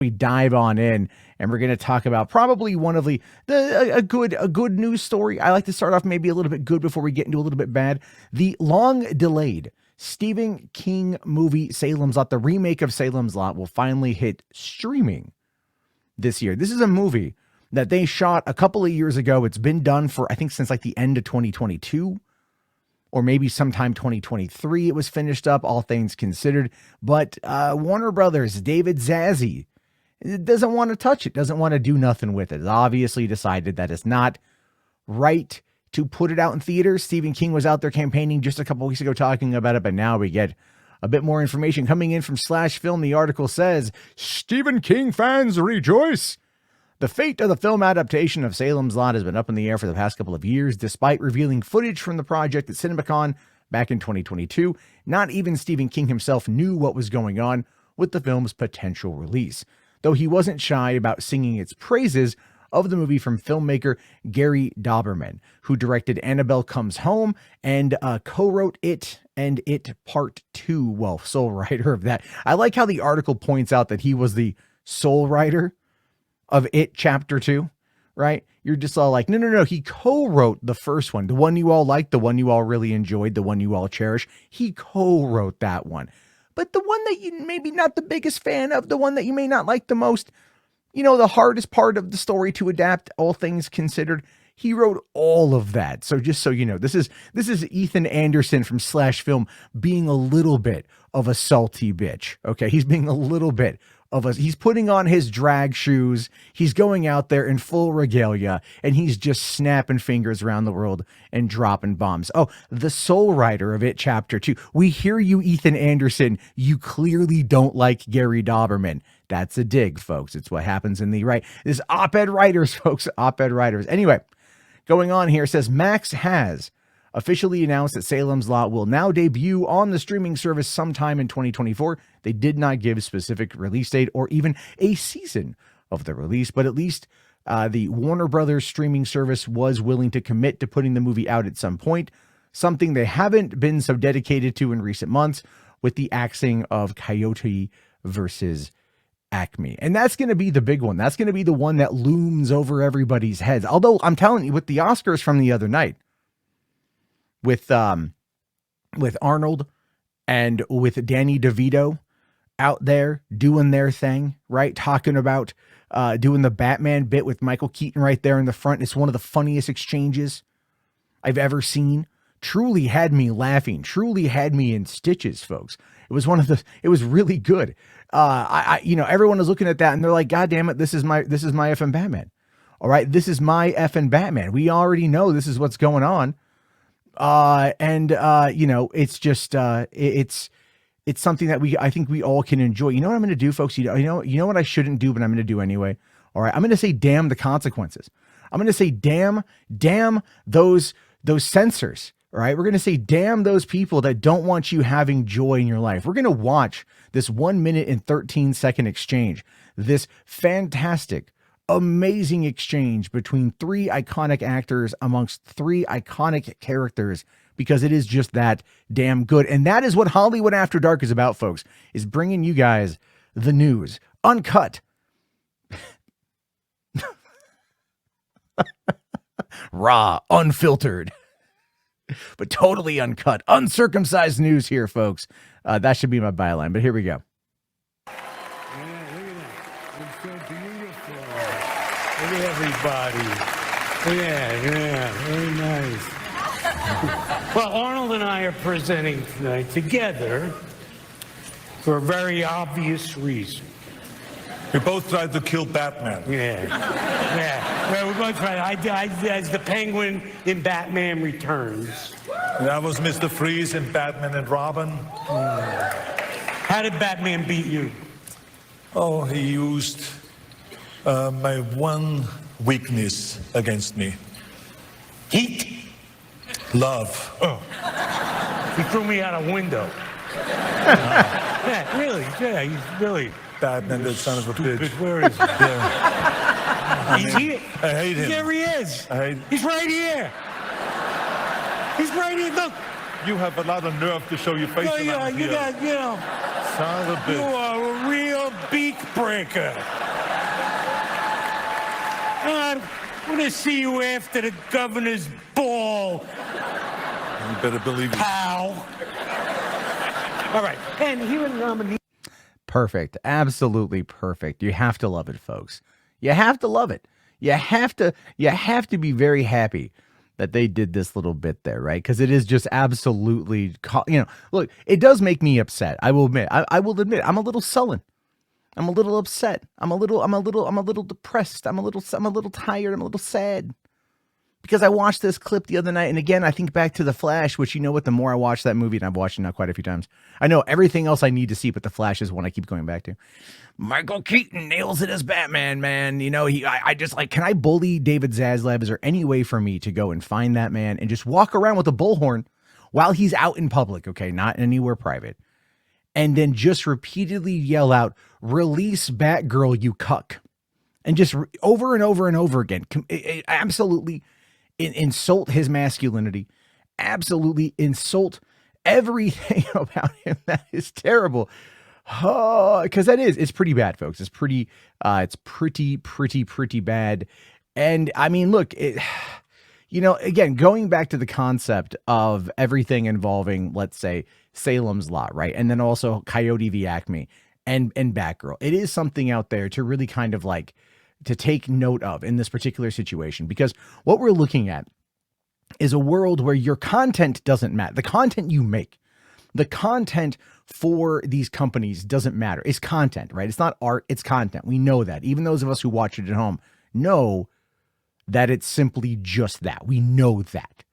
we dive on in, and we're going to talk about probably one of a good news story. I like to start off maybe a little bit good before we get into a little bit bad. The long delayed Stephen King movie Salem's Lot, the remake of Salem's Lot, will finally hit streaming this year. This is a movie that they shot a couple of years ago. It's been done for, I think, since like the end of 2022. Or maybe sometime 2023 it was finished up, all things considered. But Warner Brothers, David Zazie, doesn't want to touch it, doesn't want to do nothing with it. It's obviously decided that it's not right to put it out in theaters. Stephen King was out there campaigning just a couple weeks ago talking about it, but now we get a bit more information coming in from Slash Film. The article says, Stephen King fans rejoice. The fate of the film adaptation of Salem's Lot has been up in the air for the past couple of years, despite revealing footage from the project at CinemaCon back in 2022. Not even Stephen King himself knew what was going on with the film's potential release, though he wasn't shy about singing its praises of the movie from filmmaker Gary Dauberman, who directed Annabelle Comes Home and co-wrote It and It Part 2, well, sole writer of that. I like how the article points out that he was the sole writer of It Chapter 2, right? You're just all like, no. He co-wrote the first one, the one you all liked, the one you all really enjoyed, the one you all cherish. He co-wrote that one. But the one that you maybe not the biggest fan of, the one that you may not like the most, you know, the hardest part of the story to adapt, all things considered, he wrote all of that. So just so you know, this is Ethan Anderson from Slash Film being a little bit of a salty bitch. Okay, he's being a little bit of us. He's putting on his drag shoes. He's going out there in full regalia, and he's just snapping fingers around the world and dropping bombs. Oh, the sole writer of It Chapter 2. We hear you, Ethan Anderson. You clearly don't like Gary Dauberman. That's a dig, folks. It's what happens in the right. This op-ed writers, folks. Op-ed writers. Anyway, going on here, says Max has officially announced that Salem's Lot will now debut on the streaming service sometime in 2024. They did not give a specific release date or even a season of the release, but at least the Warner Brothers streaming service was willing to commit to putting the movie out at some point, something they haven't been so dedicated to in recent months with the axing of Coyote versus ACME. And that's going to be the big one. That's going to be the one that looms over everybody's heads. Although I'm telling you, with the Oscars from the other night, with Arnold and with Danny DeVito out there doing their thing, right? Talking about doing the Batman bit with Michael Keaton right there in the front. It's one of the funniest exchanges I've ever seen. Truly had me laughing, truly had me in stitches, folks. It was it was really good. Everyone was looking at that and they're like, God damn it, this is my effing Batman. All right. This is my effing Batman. We already know this is what's going on. It's just, it's something that I think we all can enjoy. You know what I'm going to do, folks? You know what I shouldn't do, but I'm going to do anyway. All right. I'm going to say, damn the consequences. I'm going to say, damn those censors. All right. We're going to say, damn those people that don't want you having joy in your life. We're going to watch this 1 minute and 13 second exchange, this fantastic, amazing exchange between three iconic actors amongst three iconic characters, because it is just that damn good. And that is what Hollywood After Dark is about, folks, is bringing you guys the news uncut, raw, unfiltered, but totally uncut, uncircumcised news here, folks. That should be my byline, but here we go. Look at everybody. Yeah, very nice. Well, Arnold and I are presenting tonight together for a very obvious reason. We both tried to kill Batman. Yeah. Well, we both tried. I as the Penguin in Batman Returns. And I was Mr. Freeze in Batman and Robin. How did Batman beat you? Oh, he used my one weakness against me. Heat? Love. Oh. He threw me out a window. Yeah, really. Yeah, he's really... Batman, that son of a bitch. Where is he? Yeah. He's here. I hate him. There he is. He's right here. He's right here. Look. You have a lot of nerve to show your face around here. You got, Son of a bitch. You are a real a beak breaker. I'm gonna see you after the governor's ball, You better believe it. pal. All right, and here are the nominees. Perfect. Absolutely perfect. You have to love it, folks. You have to love it. You have to be very happy that they did this little bit there, right? Because it is just absolutely, look, it does make me upset. I will admit, I will admit, I'm a little sullen. I'm a little upset. I'm a little depressed. I'm a little tired. I'm a little sad. Because I watched this clip the other night, and again, I think back to The Flash, which, you know what, the more I watch that movie, and I've watched it now quite a few times, I know everything else I need to see, but The Flash is one I keep going back to. Michael Keaton nails it as Batman, man. You know, I just like, can I bully David Zaslav? Is there any way for me to go and find that man and just walk around with a bullhorn while he's out in public, okay, not anywhere private, and then just repeatedly yell out, "Release Batgirl, you cuck," and just over and over and over again, absolutely insult his masculinity, absolutely insult everything about him that is terrible. Oh, because it's pretty bad, folks. It's pretty bad. And I mean, look, again, going back to the concept of everything involving, let's say, Salem's Lot, right? And then also Coyote v. ACME and Batgirl. It is something out there to really kind of like to take note of in this particular situation, because what we're looking at is a world where your content doesn't matter. The content you make, the content for these companies doesn't matter. It's content, right? It's not art, it's content. We know that. Even those of us who watch it at home know that it's simply just that. We know that.